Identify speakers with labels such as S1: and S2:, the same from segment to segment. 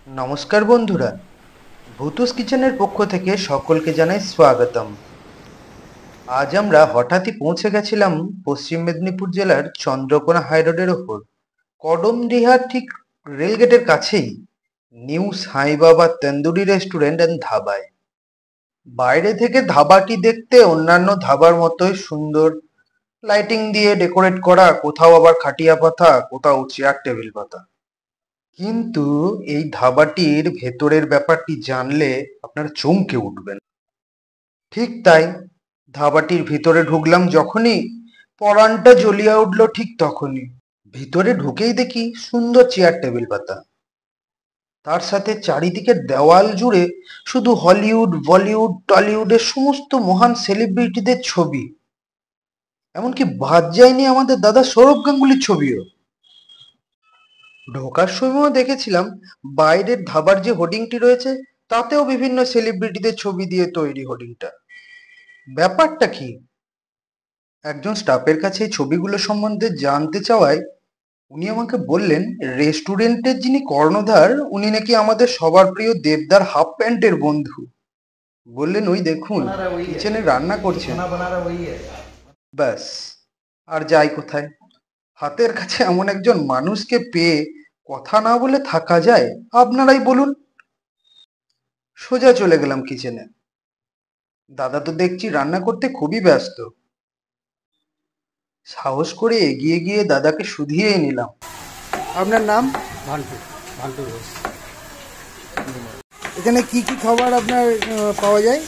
S1: নমস্কার বন্ধুরা, ভূতুস কিচেনের পক্ষ থেকে সকলকে জানাই স্বাগতম। আজ আমরা হঠাৎই পৌঁছে গেছিলাম পশ্চিম মেদিনীপুর জেলার চন্দ্রকোনা হাইরোডের ওপর কদমডিহার ঠিক রেলগেটের কাছেই নিউ সাই বাবা তন্দুরি রেস্টুরেন্ট অ্যান্ড ধাবায়। বাইরে থেকে ধাবাটি দেখতে অন্যান্য ধাবার মতোই সুন্দর, লাইটিং দিয়ে ডেকোরেট করা, কোথাও আবার খাটিয়া পাতা, কোথাও চেয়ার টেবিল পাতা। কিন্তু এই ধাবাটির ভেতরের ব্যাপারটি জানলে আপনারা চমকে উঠবেন। ঠিক তাই, ধাবাটির ভিতরে ঢুকলাম যখনই, পরানটা জ্বলিয়া উঠল ঠিক তখনই। ভিতরে ঢুকেই দেখি সুন্দর চেয়ার টেবিল পাতা, তার সাথে চারিদিকের দেওয়াল জুড়ে শুধু হলিউড, বলিউড, টলিউডের সমস্ত মহান সেলিব্রিটিদের ছবি। এমনকি বাদ যায়নি আমাদের দাদা সৌরভ গাঙ্গুলির ছবিও। ঢোকার সময়ও দেখেছিলাম বাইরের ধাবার যে হোর্ডিংটি রয়েছে তাতেও বিভিন্ন সেলিব্রিটিদের ছবি দিয়ে তৈরি হোর্ডিংটা। ব্যাপারটা কি? একজন স্টাফের কাছে এই ছবিগুলো সম্বন্ধে জানতে চাওয়ায় উনি আমাকে বললেন, রেস্টুরেন্টের যিনি কর্ণধার উনি নাকি আমাদের সবার প্রিয় দেবদার হাফ প্যান্টের বন্ধু। বললেন, ওই দেখুন কিচেনে রান্না করছেন। ব্যাস, আর যাই কোথায়, হাতের কাছে এমন একজন মানুষকে পেয়ে কথা না বলে থাকা যায়? আপনারাই বলুন। সোজা চলে গেলাম কিচেনে। দাদা তো দেখছি রান্না করতে খুবই ব্যস্ত। সাহস করে এগিয়ে গিয়ে দাদাকে শুধিয়েই নিলাম। আপনার নাম?
S2: ভান্টু ভান্টু ঘোষ।
S1: এখানে কি কি খাবার আপনার পাওয়া যায়?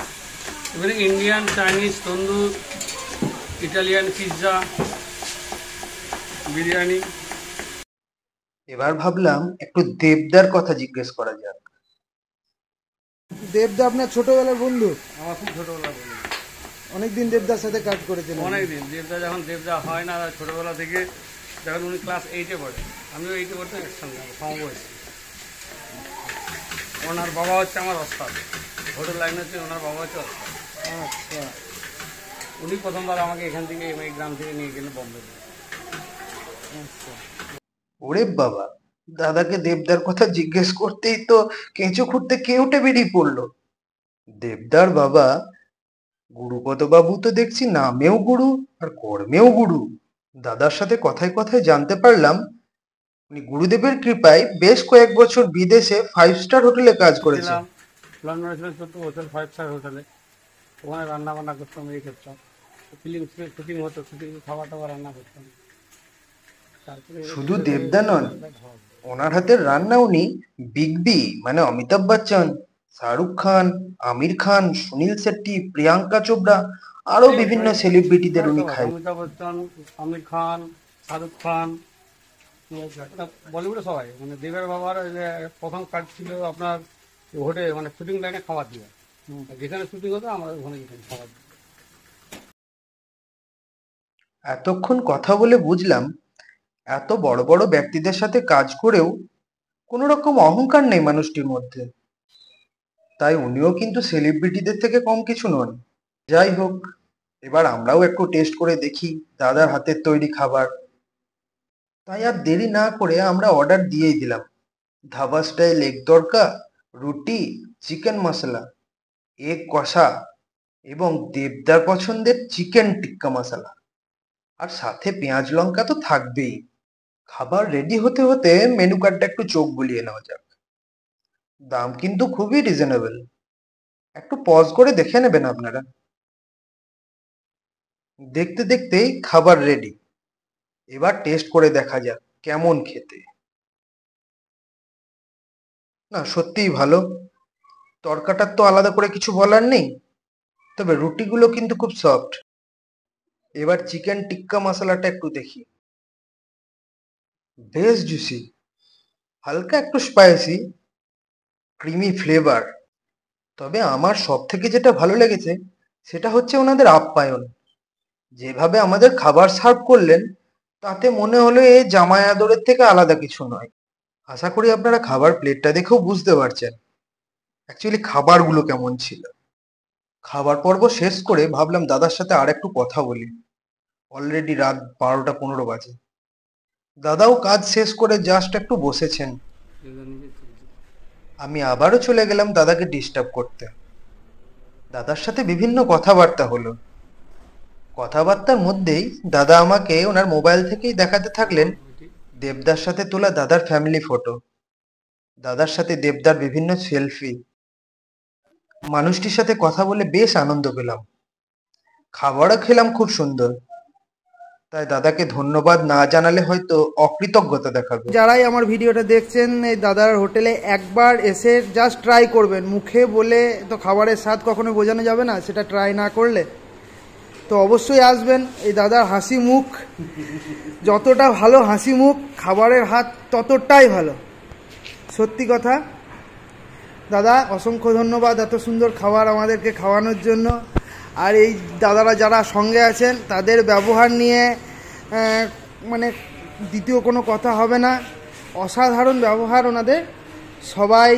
S2: এবারে ইন্ডিয়ান, চাইনিজ, তন্দুর, ইটালিয়ান, পিৎজা, বিরিয়ানি।
S1: এবার ভাবলাম একটু দেবদার কথা জিজ্ঞেস করা যাক। দেবদা আপনার ছোটবেলার বন্ধু?
S2: আমার খুব ছোটোবেলা বলি,
S1: অনেকদিন দেবদার সাথে কাজ করেছেন?
S2: অনেকদিন। দেবদা যখন দেবদা হয় না, ছোটোবেলা থেকে, যখন উনি ক্লাস 8-এ পড়ে, আমিও 8-এ পড়তাম, একসঙ্গে সমবয়সী। ওনার বাবা হচ্ছে আমার ওস্তাদ, হোটেল লাইন হচ্ছে ওনার বাবা হচ্ছে ওস্তাদ।
S1: আচ্ছা।
S2: উনি প্রথমবার আমাকে এখান থেকে, এই গ্রাম থেকে নিয়ে গেলেন বম্বে।
S1: আচ্ছা। ওরে বাবা, দাদাকে দেবদার কথা জিজ্ঞেস করতেই তো কেঁচো খুঁড়তে কেউটে বেরিয়ে পড়লো। দেবদার বাবা গুরুপদ বাবু তো দেখছি নামেও গুরু আর কর্মেও গুরু। দাদার সাথে কথায় কথায় জানতে পারলাম উনি গুরুদেবের কৃপায় বেশ কয়েক বছর বিদেশে 5 স্টার হোটেলে কাজ করেছেন।
S2: ছিলাম লন্ডনে, ছিলাম 14 বছর 5 স্টার হোটেলে। ওখানে রান্না বান্না করতাম, এই করতাম, ফিল্ম শুটিং হতো, শুটিং খাবার টাবার রান্না করতাম। তারপরে
S1: শুধু দেবদা নন, ওনার হাতের রান্না উনি বিগ বি মানে অমিতাভ বচ্চন, শাহরুখ খান, আমির খান, সুনীল শেট্টি, প্রিয়াঙ্কা চোপড়া, আরো বিভিন্ন সেলিব্রিটিদের উনি খাই।
S2: অমিতাভ বচ্চন, আমির খান, শাহরুখ খান, বলিউডে সবাই। মানে দেবের বাবার ওই যে প্রথম কাজ ছিল আপনার হোটেল, মানে শুটিং লাইনে খাবার দিয়ে, যেখানে শুটিং হতো আমরা ওখানে যেতাম খাবার দিয়ে।
S1: এতক্ষণ কথা বলে বুঝলাম এত বড় বড় ব্যক্তিদের সাথে কাজ করেও কোনো রকম অহংকার নেই মানুষটির মধ্যে। তাই উনিও কিন্তু সেলিব্রিটিদের থেকে কম কিছু নন। যাই হোক, এবার আমরাও একটু টেস্ট করে দেখি দাদার হাতের তৈরি খাবার। তাই আর দেরি না করে আমরা অর্ডার দিয়েই দিলাম। ধাবা স্টাইল এগ তড়কা, রুটি, চিকেন মশলা, এগ কষা এবং দেবদার পছন্দের চিকেন টিক্কা মশলা, আর সাথে পেঁয়াজ লঙ্কা তো থাকবেই। খাবার রেডি হতে হতে মেনু কার্ডটা একটু চোখ বুলিয়ে নেওয়া যাক। দাম কিন্তু খুবই রিজনেবল, একটু পজ করে দেখে নেবেন আপনারা। দেখতে দেখতেই খাবার রেডি। এবার টেস্ট করে দেখা যাক কেমন খেতে। না, সত্যিই ভালো। তরকাটার তো আলাদা করে কিছু বলার নেই, তবে রুটিগুলো কিন্তু খুব সফট। এবার চিকেন টিক্কা মশলাটা একটু দেখি। বেশ জুসি, হালকা একটু স্পাইসি, ক্রিমি ফ্লেভার। তবে আমার সব থেকে যেটা ভালো লেগেছে সেটা হচ্ছে ওনাদের আপ্যায়ন। যেভাবে আমাদের খাবার সার্ভ করলেন তাতে মনে হলো এ জামাই আদরের থেকে আলাদা কিছু নয়। আশা করি আপনারা খাবার প্লেটটা দেখেও বুঝতে পারছেন অ্যাকচুয়ালি খাবারগুলো কেমন ছিল। খাবার পর্ব শেষ করে ভাবলাম দাদার সাথে আর একটু কথা বলি। অলরেডি রাত 12টা 15 বাজে। দাদাও কাজ শেষ করে জাস্ট একটু বসেছেন। আমি আবারও চলে গেলাম দাদাকে ডিস্টার্ব করতে। দাদার সাথে বিভিন্ন কথাবার্তা হলো। কথাবার্তার মধ্যেই দাদা আমাকে ওনার মোবাইল থেকেই দেখাতে থাকলেন দেবদার সাথে তোলা দাদার ফ্যামিলি ফটো, দাদার সাথে দেবদার বিভিন্ন সেলফি। মানুষটির সাথে কথা বলে বেশ আনন্দ পেলাম। খাবারও খেলাম খুব সুন্দর। তাই দাদাকে ধন্যবাদ না জানালে হয়তো অকৃতজ্ঞতা দেখাবে।
S3: যারাই আমার ভিডিওটা দেখছেন, এই দাদার হোটেলে একবার এসে জাস্ট ট্রাই করবেন। মুখে বলে তো খাবারের স্বাদ কখনো বোঝানো যাবে না, সেটা ট্রাই না করলে। তো অবশ্যই আসবেন। এই দাদার হাসি মুখ, যতটা ভালো হাসি মুখ, খাবারের হাত ততটাই ভালো। সত্যি কথা দাদা, অসংখ্য ধন্যবাদ এত সুন্দর খাবার আমাদেরকে খাওয়ানোর জন্য। আর এই দাদারা যারা সঙ্গে আছেন তাদের ব্যবহার নিয়ে মানে দ্বিতীয় কোনো কথা হবে না। অসাধারণ ব্যবহার ওনাদের। সবাই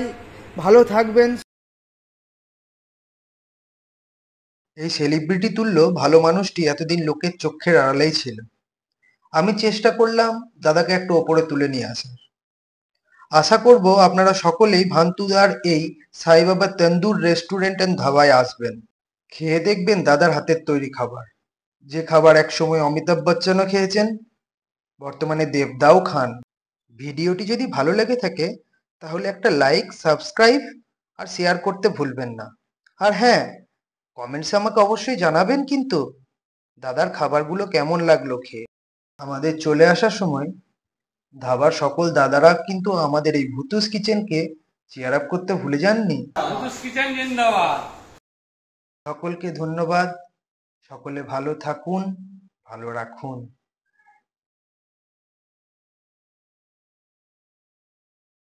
S3: ভালো থাকবেন।
S1: এই সেলিব্রিটি তুল্য ভালো মানুষটি এতদিন লোকের চোখের আড়ালেই ছিল। আমি চেষ্টা করলাম দাদাকে একটু ওপরে তুলে নিয়ে আসার। আশা করব আপনারা সকলেই ভান্তুদার এই সাইবাবা তন্দুর রেস্টুরেন্ট এন্ড ধাবায় আসবেন। খেয়ে দেখবেন দাদার হাতের তৈরি খাবার। যে খাবার একসময় অমিতাভ বচ্চনও খেয়েছেন, বর্তমানে দেবদাও খান। ভিডিওটি যদি ভালো লেগে থাকে তাহলে একটা লাইক, সাবস্ক্রাইব আর শেয়ার করতে ভুলবেন না। আর হ্যাঁ, কমেন্টসে আমাকে অবশ্যই জানাবেন কিন্তু দাদার খাবারগুলো কেমন লাগলো খেয়ে। আমাদের চলে আসার সময় ধাবার সকল দাদারা কিন্তু আমাদের এই ভুতুস কিচেনকে চেয়ার আপ করতে ভুলে যাননি।
S2: ভুতুস কিচেন জিন্দাবাদ।
S1: সকলকে ধন্যবাদ। সকলে ভালো থাকুন, ভালো রাখুন।